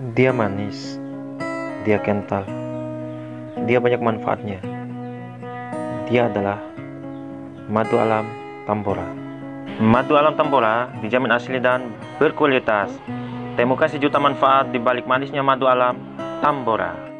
Dia manis, dia kental, dia banyak manfaatnya. Dia adalah madu alam Tambora. Madu alam Tambora dijamin asli dan berkualitas. Temukan sejuta manfaat di balik manisnya madu alam Tambora.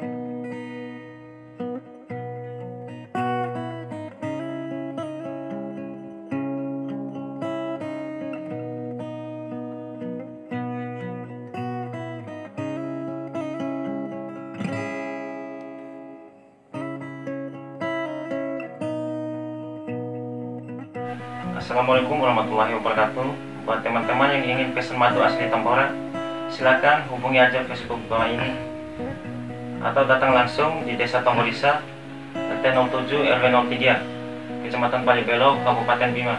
Assalamualaikum warahmatullahi wabarakatuh. Buat teman-teman yang ingin pesan madu asli Tambora, silakan hubungi aja Facebook bawah ini atau datang langsung di Desa Tonggodisa, RT 07 RW 03, Kecamatan Palibelo, Kabupaten Bima.